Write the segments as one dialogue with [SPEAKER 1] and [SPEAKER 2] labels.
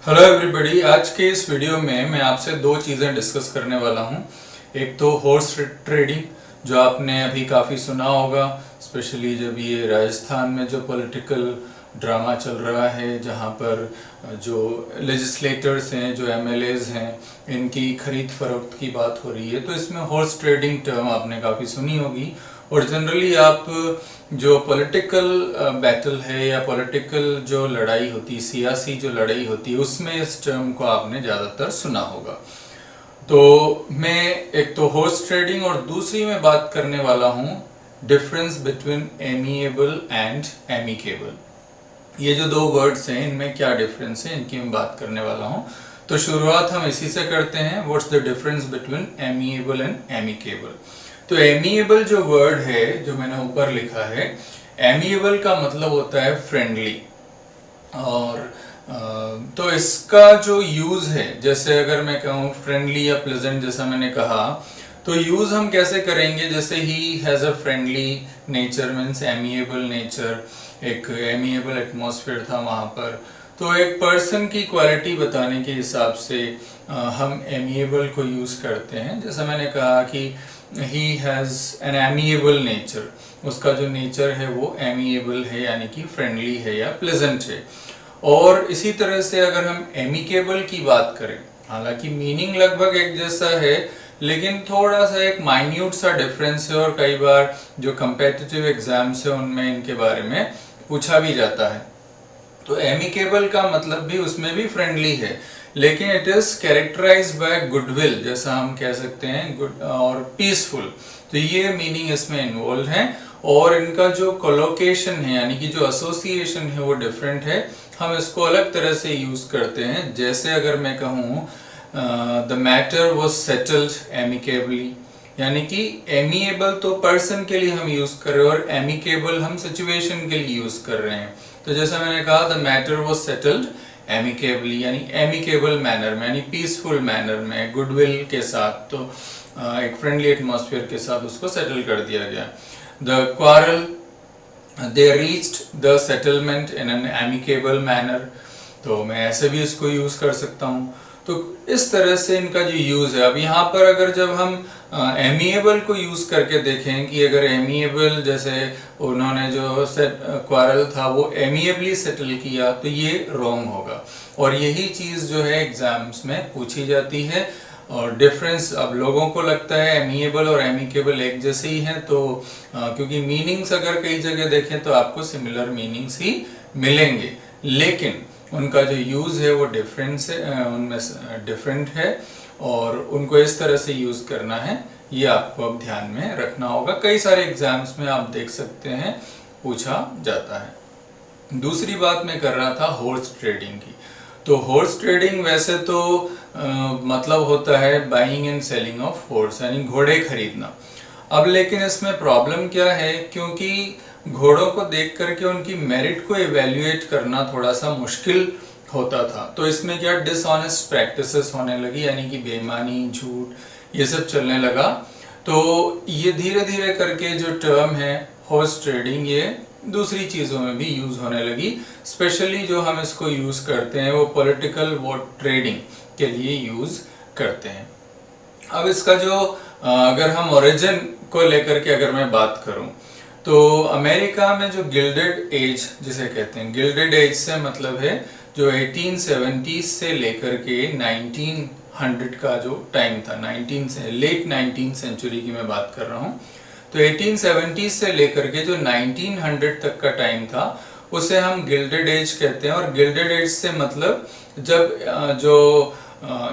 [SPEAKER 1] Hello everybody. आज के इस वीडियो में मैं आपसे दो चीज़ें डिस्कस करने वाला हूं। एक तो हॉर्स ट्रेडिंग, जो आपने अभी काफ़ी सुना होगा, स्पेशली जब ये राजस्थान में जो पॉलिटिकल ड्रामा चल रहा है, जहां पर जो लेजिस्लेटर्स हैं, जो एमएलएज हैं, इनकी खरीद फरोख्त की बात हो रही है। तो इसमें हॉर्स ट्रेडिंग टर्म आपने काफ़ी सुनी होगी। और जनरली आप जो पॉलिटिकल बैटल है या पॉलिटिकल जो लड़ाई होती है, सियासी जो लड़ाई होती है, उसमें इस टर्म को आपने ज़्यादातर सुना होगा। तो मैं एक तो हॉर्स ट्रेडिंग और दूसरी में बात करने वाला हूँ difference between amiable and amicable. ये जो दो वर्ड्स हैं, इनमें क्या डिफरेंस है, इनकी मैं बात करने वाला हूँ। तो शुरुआत हम इसी से करते हैं। What's the difference between amiable and amicable. तो एमिएबल जो वर्ड है, जो मैंने ऊपर लिखा है, एमिएबल का मतलब होता है फ्रेंडली। और तो इसका जो यूज है, जैसे अगर मैं कहूँ फ्रेंडली या प्लेजेंट, जैसा मैंने कहा, तो यूज हम कैसे करेंगे? जैसे he has a friendly nature means amiable nature, एक एमिएबल एटमॉस्फेयर था वहां पर। तो एक पर्सन की क्वालिटी बताने के हिसाब से हम एमिएबल को यूज करते हैं। जैसा मैंने कहा कि he has an amiable nature, उसका जो नेचर है वो एमिएबल है, यानी कि फ्रेंडली है या प्लेजेंट है। और इसी तरह से अगर हम एमिकेबल की बात करें, हालांकि मीनिंग लगभग एक जैसा है, लेकिन थोड़ा सा एक माइन्यूट सा डिफरेंस है। और कई बार जो कंपेटिटिव एग्जाम्स है उनमें इनके बारे में पूछा भी जाता है। तो एमिकेबल का मतलब भी उसमें भी फ्रेंडली है, लेकिन it is characterised by goodwill, जैसा हम कह सकते हैं, गुड और पीसफुल। तो ये मीनिंग इसमें इन्वॉल्व है। और इनका जो कोलोकेशन है, यानी कि जो एसोसिएशन है, वो डिफरेंट है। हम इसको अलग तरह से यूज करते हैं। जैसे अगर मैं कहूँ the matter was settled amicably, यानी कि एमिएबल तो पर्सन के लिए हम यूज कर रहे हैं और एमिकेबल हम सिचुएशन के लिए यूज कर रहे हैं। तो जैसा मैंने कहा, the matter was settled amicably, यानी एमिकेबल मैनर में, यानी पीसफुल मैनर में, गुडविल के साथ, तो एक फ्रेंडली एटमॉस्फेयर के साथ उसको सेटल कर दिया गया। The quarrel, they reached the settlement in an amicable manner. तो मैं ऐसे भी इसको यूज कर सकता हूँ। तो इस तरह से इनका जो यूज है। अब यहाँ पर अगर जब हम एमिएबल को यूज करके देखें कि अगर एमिएबल, जैसे उन्होंने जो क्वारल था वो एमिएबली सेटल किया, तो ये रॉन्ग होगा। और यही चीज जो है एग्जाम्स में पूछी जाती है। और डिफरेंस, अब लोगों को लगता है एमिएबल और एमिकेबल एक जैसे ही हैं, तो क्योंकि मीनिंग्स अगर कई जगह देखें तो आपको सिमिलर मीनिंग्स ही मिलेंगे, लेकिन उनका जो यूज है वो डिफरेंस है, उनमें डिफरेंट है। और उनको इस तरह से यूज करना है, ये आपको अब ध्यान में रखना होगा। कई सारे एग्जाम्स में आप देख सकते हैं पूछा जाता है। दूसरी बात मैं कर रहा था हॉर्स ट्रेडिंग की। तो हॉर्स ट्रेडिंग वैसे तो मतलब होता है buying and selling of horse, यानी घोड़े खरीदना। अब लेकिन इसमें प्रॉब्लम क्या है, क्योंकि घोड़ों को देख करके उनकी मेरिट को इवेल्युएट करना थोड़ा सा मुश्किल होता था। तो इसमें क्या डिसऑनेस्ट प्रैक्टिसेस होने लगी, यानी कि बेईमानी, झूठ, ये सब चलने लगा। तो ये धीरे धीरे करके जो टर्म है हॉर्स ट्रेडिंग, ये दूसरी चीजों में भी यूज होने लगी। स्पेशली जो हम इसको यूज करते हैं वो पॉलिटिकल वोट ट्रेडिंग के लिए यूज करते हैं। अब इसका जो अगर हम ओरिजिन को लेकर के अगर मैं बात करूं, तो अमेरिका में जो गिल्डेड एज जिसे कहते हैं, गिल्डेड एज से मतलब है जो 1870 से लेकर के 1900 का जो टाइम था, 19 से लेट 19 सेंचुरी की मैं बात कर रहा हूँ। तो 1870 से लेकर के जो 1900 तक का टाइम था, उसे हम गिल्डेड एज कहते हैं। और गिल्डेड एज से मतलब जब जो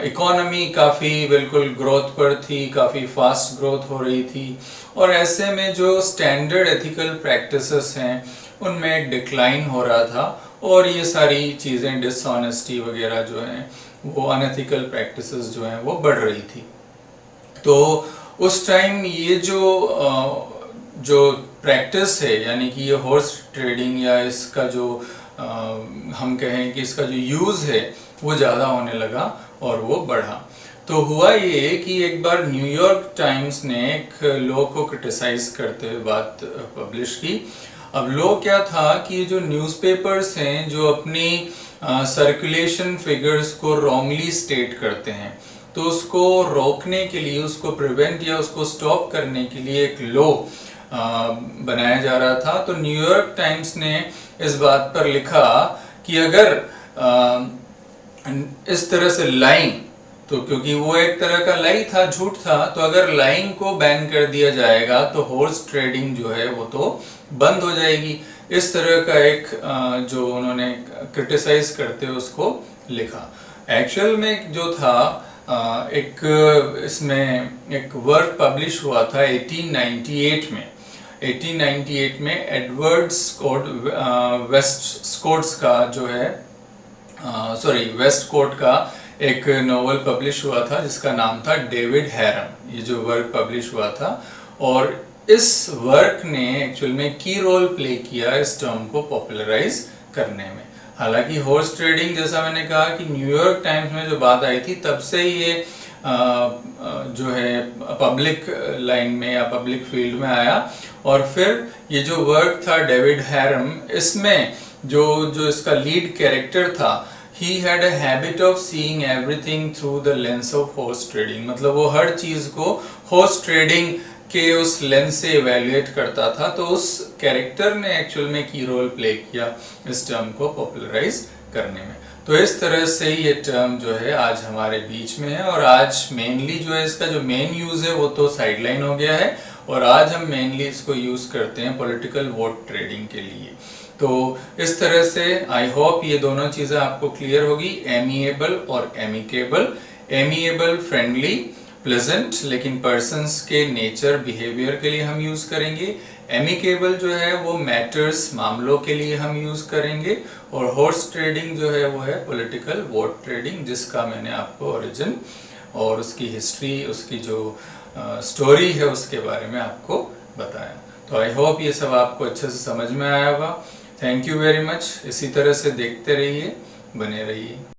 [SPEAKER 1] इकोनॉमी काफ़ी बिल्कुल ग्रोथ पर थी, काफ़ी फास्ट ग्रोथ हो रही थी, और ऐसे में जो स्टैंडर्ड एथिकल प्रैक्टिसेस हैं उनमें एक डिक्लाइन हो रहा था। और ये सारी चीज़ें, डिसऑनेस्टी वगैरह जो हैं, वो अनएथिकल प्रैक्टिसेस जो हैं वो बढ़ रही थी। तो उस टाइम ये जो प्रैक्टिस है, यानी कि ये हॉर्स ट्रेडिंग, या इसका जो हम कहें कि इसका जो यूज़ है वो ज़्यादा होने लगा और वो बढ़ा। तो हुआ ये कि एक बार न्यूयॉर्क टाइम्स ने एक लॉ को क्रिटिसाइज करते हुए बात पब्लिश की। अब लॉ क्या था कि जो न्यूज़पेपर्स हैं, जो अपनी सर्कुलेशन फिगर्स को रॉन्गली स्टेट करते हैं। तो उसको रोकने के लिए, उसको प्रिवेंट या उसको स्टॉप करने के लिए एक लॉ बनाया जा रहा था। तो न्यूयॉर्क टाइम्स ने इस बात पर लिखा कि अगर इस तरह से लाइंग, तो क्योंकि वो एक तरह का लाई था, झूठ था, तो अगर लाइंग को बैन कर दिया जाएगा तो हॉर्स ट्रेडिंग जो है वो तो बंद हो जाएगी। इस तरह का एक जो उन्होंने क्रिटिसाइज करते हुए उसको लिखा। एक्चुअल में जो था एक इसमें एक वर्क पब्लिश हुआ था 1898 में। 1898 में एडवर्ड स्कॉट वेस्टकोट्स का जो है वेस्टकोट का एक नॉवल पब्लिश हुआ था जिसका नाम था डेविड हैरम। ये जो वर्क पब्लिश हुआ था, और इस वर्क ने एक्चुअल में की रोल प्ले किया इस टर्म को पॉपुलराइज करने में। हालांकि हॉर्स ट्रेडिंग, जैसा मैंने कहा कि न्यूयॉर्क टाइम्स में जो बात आई थी तब से ये जो है पब्लिक लाइन में या पब्लिक फील्ड में आया। और फिर ये जो वर्क था डेविड हैरम, इसमें जो इसका लीड कैरेक्टर था, he had a habit of seeing everything through the lens of horse trading। मतलब वो हर चीज को हॉर्स ट्रेडिंग के उस लेंस से इवेल्युएट करता था। तो उस कैरेक्टर ने एक्चुअल में की रोल प्ले किया इस टर्म को पॉपुलराइज करने में। तो इस तरह से ये टर्म जो है आज हमारे बीच में है, और आज मेनली जो है इसका जो मेन यूज है वो तो साइडलाइन हो गया है, और आज हम मेनली इसको यूज करते हैं पॉलिटिकल वोट ट्रेडिंग के लिए। तो इस तरह से आई होप ये दोनों चीजें आपको क्लियर होगी, एमिएबल और एमिकेबल। एमिएबल फ्रेंडली प्लेजेंट, लेकिन पर्सन्स के नेचर बिहेवियर के लिए हम यूज करेंगे। एमिकेबल जो है वो मैटर्स, मामलों के लिए हम यूज करेंगे। और हॉर्स ट्रेडिंग जो है वो है पॉलिटिकल वोट ट्रेडिंग, जिसका मैंने आपको ओरिजिन और उसकी हिस्ट्री, उसकी जो स्टोरी है उसके बारे में आपको बताया। तो आई होप ये सब आपको अच्छे से समझ में आया होगा। Thank you very much. इसी तरह से देखते रहिए, बने रहिए।